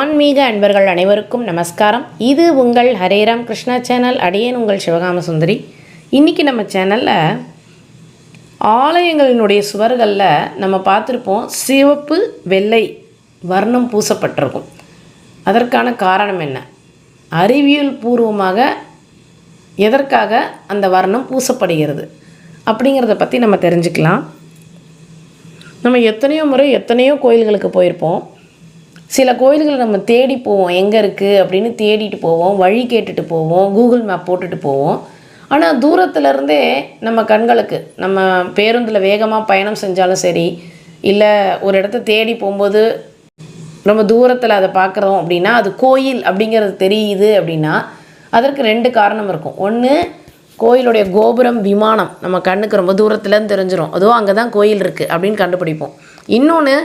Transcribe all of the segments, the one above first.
ஆன்மீக அன்பர்கள் அனைவருக்கும் நமஸ்காரம். இது உங்கள் ஹரேராம் கிருஷ்ணா சேனல். அடியேன் உங்கள் சிவகாம சுந்தரி. இன்றைக்கி நம்ம சேனலில் ஆலயங்களினுடைய சுவர்களில் நம்ம பார்த்துருப்போம், சிவப்பு வெள்ளை வர்ணம் பூசப்பட்டிருக்கும். அதற்கான காரணம் என்ன, அறிவியல் பூர்வமாக எதற்காக அந்த வர்ணம் பூசப்படுகிறது அப்படிங்கிறத பற்றி நம்ம தெரிஞ்சுக்கலாம். நம்ம எத்தனையோ முறை எத்தனையோ கோயில்களுக்கு போயிருப்போம். சில கோயில்களை நம்ம தேடி போவோம், எங்கே இருக்குது அப்படின்னு தேடிட்டு போவோம், வழி கேட்டுட்டு போவோம், கூகுள் மேப் போட்டுட்டு போவோம். ஆனால் தூரத்துலேருந்தே நம்ம கண்களுக்கு, நம்ம பேருந்தில் வேகமாக பயணம் செஞ்சாலும் சரி, இல்லை ஒரு இடத்த தேடி போகும்போது ரொம்ப தூரத்தில் அதை பார்க்குறோம் அப்படின்னா அது கோயில் அப்படிங்கிறது தெரியுது அப்படின்னா அதற்கு ரெண்டு காரணம் இருக்கும். ஒன்று, கோயிலுடைய கோபுரம், விமானம் நம்ம கண்ணுக்கு ரொம்ப தூரத்துலேருந்து தெரிஞ்சிடும், அதுவும் அங்கே தான் கோயில் இருக்குது அப்படின்னு கண்டுபிடிப்போம். இன்னொன்று,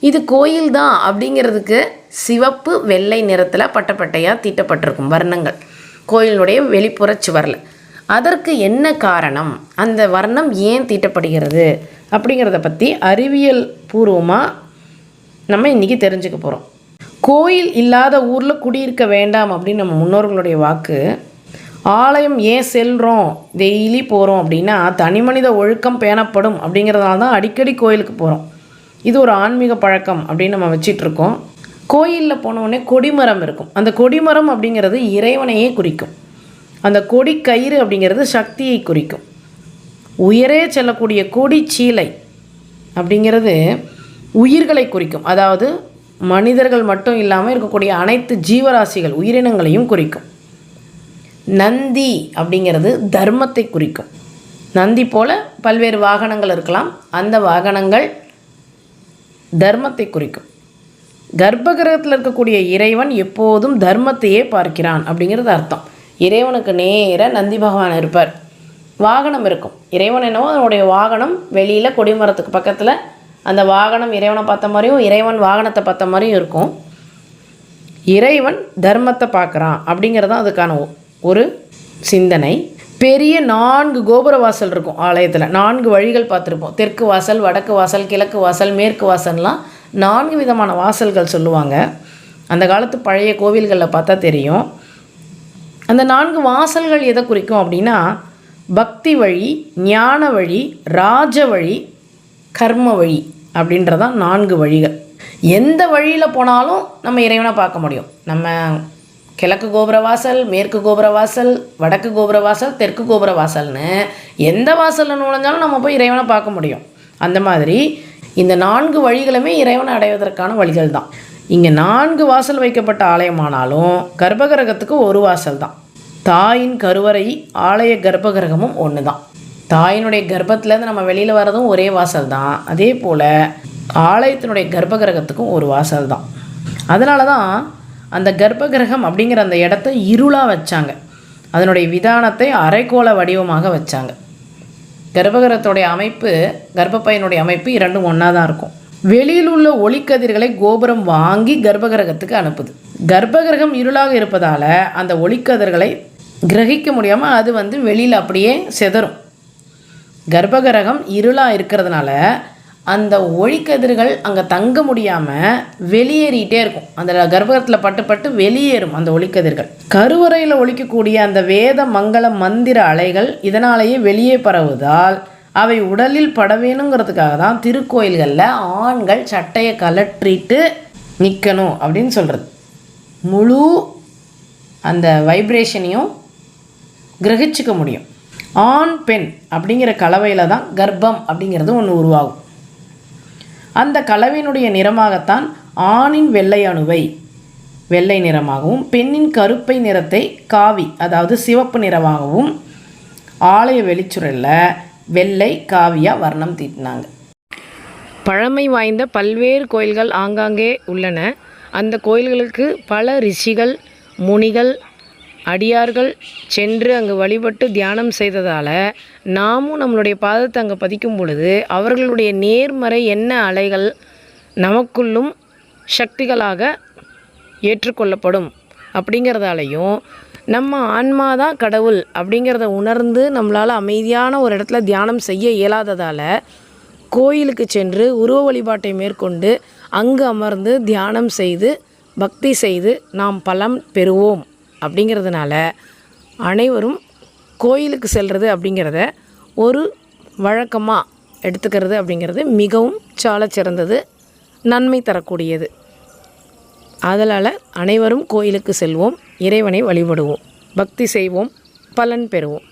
இது கோயில் தான் அப்படிங்கிறதுக்கு சிவப்பு வெள்ளை நிறத்தில் பட்டையாக தீட்டப்பட்டிருக்கும் வர்ணங்கள் கோயிலுடைய வெளிப்புற சுவரில். அதற்கு என்ன காரணம், அந்த வர்ணம் ஏன் தீட்டப்படுகிறது அப்படிங்கிறத பற்றி அறிவியல் பூர்வமாக நம்ம இன்றைக்கி தெரிஞ்சுக்க போகிறோம். கோயில் இல்லாத ஊரில் குடியிருக்க வேண்டாம் அப்படின்னு நம்ம முன்னோர்களுடைய வாக்கு. ஆலயம் ஏன் செல்கிறோம், டெய்லி போகிறோம் அப்படின்னா தனி மனித ஒழுக்கம் பேணப்படும் அப்படிங்கிறதுனால தான் அடிக்கடி கோயிலுக்கு போகிறோம். இது ஒரு ஆன்மீக பழக்கம் அப்படின்னு நம்ம வச்சிட்ருக்கோம். கோயிலில் போனவுடனே கொடிமரம் இருக்கும். அந்த கொடிமரம் அப்படிங்கிறது இறைவனையே குறிக்கும். அந்த கொடி கயிறு அப்படிங்கிறது சக்தியை குறிக்கும். உயரே செல்லக்கூடிய கொடி சீலை அப்படிங்கிறது உயிர்களை குறிக்கும். அதாவது மனிதர்கள் மட்டும் இல்லாமல் இருக்கக்கூடிய அனைத்து ஜீவராசிகள், உயிரினங்களையும் குறிக்கும். நந்தி அப்படிங்கிறது தர்மத்தை குறிக்கும். நந்தி போல் பல்வேறு வாகனங்கள் இருக்கலாம், அந்த வாகனங்கள் தர்மத்தை குறிக்கும். கர்ப்பகிரகத்தில் இருக்கக்கூடிய இறைவன் எப்போதும் தர்மத்தையே பார்க்கிறான் அப்படிங்கிறது அர்த்தம். இறைவனுக்கு நேராக நந்தி பகவான் இருப்பார், வாகனம் இருக்கும். இறைவன் என்னவோ அதனுடைய வாகனம் வெளியில் கொடிமரத்துக்கு பக்கத்தில் அந்த வாகனம் இறைவனை பார்த்த மாதிரியும் இறைவன் வாகனத்தை பார்த்த மாதிரியும் இருக்கும். இறைவன் தர்மத்தை பார்க்குறான் அப்படிங்கிறது தான் அதுக்கான ஒரு சிந்தனை. பெரிய 4 கோபுர வாசல் இருக்கும் ஆலயத்தில். 4 வழிகள் பார்த்துருப்போம். தெற்கு வாசல், வடக்கு வாசல், கிழக்கு வாசல், மேற்கு வாசல்லாம் 4 விதமான வாசல்கள் சொல்லுவாங்க. அந்த காலத்து பழைய கோவில்களில் பார்த்தா தெரியும். அந்த 4 வாசல்கள் எதை குறிக்கும் அப்படின்னா பக்தி வழி, ஞான வழி, ராஜ வழி, கர்ம வழி அப்படின்றதான் 4 வழிகள். எந்த வழியில் போனாலும் நம்ம இறைவனை பார்க்க முடியும். நம்ம கிழக்கு கோபுர வாசல், மேற்கு கோபுர வாசல், வடக்கு கோபுர வாசல், தெற்கு கோபுர வாசல்னு எந்த வாசலில் நுழைஞ்சாலும் நம்ம போய் இறைவனை பார்க்க முடியும். அந்த மாதிரி இந்த 4 வழிகளுமே இறைவனை அடைவதற்கான வழிகள் தான். இங்கே 4 வாசல் வைக்கப்பட்ட ஆலயமானாலும் கர்ப்பகிரகத்துக்கு ஒரு வாசல் தான். தாயின் கருவறை, ஆலய கர்ப்பகிரகமும் ஒன்று தான். தாயினுடைய கர்ப்பத்திலேருந்து நம்ம வெளியில் வர்றதும் ஒரே வாசல் தான். அதே போல் ஆலயத்தினுடைய கர்ப்பகிரகத்துக்கும் ஒரு வாசல் தான். அதனால தான் அந்த கர்ப்பகிரகம் அப்படிங்கிற அந்த இடத்த இருளாக வச்சாங்க. அதனுடைய விதானத்தை அரைக்கோள வடிவமாக வச்சாங்க. கர்ப்பகிரகத்துடைய அமைப்பு, கர்ப்பப்பையனுடைய அமைப்பு இரண்டும் ஒன்றா தான் இருக்கும். வெளியில் உள்ள ஒளிக்கதிர்களை கோபுரம் வாங்கி கர்ப்பகிரகத்துக்கு அனுப்புது. கர்ப்பகிரகம் இருளாக இருப்பதால் அந்த ஒளிக்கதிர்களை கிரகிக்க முடியாமல் அது வெளியில் அப்படியே செதறும். கர்ப்பகிரகம் இருளாக இருக்கிறதுனால அந்த ஒளிக்கதிர்கள் அங்கே தங்க முடியாமல் வெளியேறிகிட்டே இருக்கும். அந்த கர்ப்பகத்தில் பட்டு வெளியேறும் அந்த ஒளிக்கதிர்கள். கருவறையில் ஒலிக்கக்கூடிய அந்த வேத மங்கள மந்திர அலைகள் இதனாலேயே வெளியே பரவுவதால் அவை உடலில் பட வேணுங்கிறதுக்காக தான் திருக்கோயில்களில் ஆண்கள் சட்டையை கலற்றிட்டு நிற்கணும் அப்படின்னு சொல்கிறது. முழு அந்த வைப்ரேஷனையும் கிரகிச்சிக்க முடியும். ஆண் பெண் அப்படிங்கிற கலவையில் தான் கர்ப்பம் அப்படிங்கிறது ஒன்று உருவாகும். அந்த கலவையினுடைய நிறமாகத்தான் ஆணின் வெள்ளை அணுவை வெள்ளை நிறமாகவும், பெண்ணின் கருப்பை நிறத்தை காவி அதாவது சிவப்பு நிறமாகவும் ஆலய வெளிச்சுரலில் வெள்ளை காவியாக வர்ணம் தீட்டினாங்க. பழமை வாய்ந்த பல்வேறு கோயில்கள் ஆங்காங்கே உள்ளன. அந்த கோயில்களுக்கு பல ரிஷிகள், முனிகள், அடியார்கள் சென்று அங்கு வழிபட்டு தியானம் செய்ததால் நாமும் நம்மளுடைய பாதத்தை அங்கே பதிக்கும் பொழுது அவர்களுடைய நேர்மறை எண்ண அலைகள் நமக்குள்ளும் சக்திகளாக ஏற்றுக்கொள்ளப்படும் அப்படிங்கிறதாலையும் நம்ம ஆன்மாதான் கடவுள் அப்படிங்கிறத உணர்ந்து நம்மளால் அமைதியான ஒரு இடத்துல தியானம் செய்ய இயலாததால் கோயிலுக்கு சென்று உருவ வழிபாட்டை மேற்கொண்டு அங்கு அமர்ந்து தியானம் செய்து பக்தி செய்து நாம் பலன் பெறுவோம். அப்படிங்கிறதுனால அனைவரும் கோயிலுக்கு செல்வது அப்படிங்கிறத ஒரு வழக்கமாக எடுத்துக்கிறது அப்படிங்கிறது மிகவும் சால சிறந்தது, நன்மை தரக்கூடியது. அதனால் அனைவரும் கோயிலுக்கு செல்வோம், இறைவனை வழிபடுவோம், பக்தி செய்வோம், பலன் பெறுவோம்.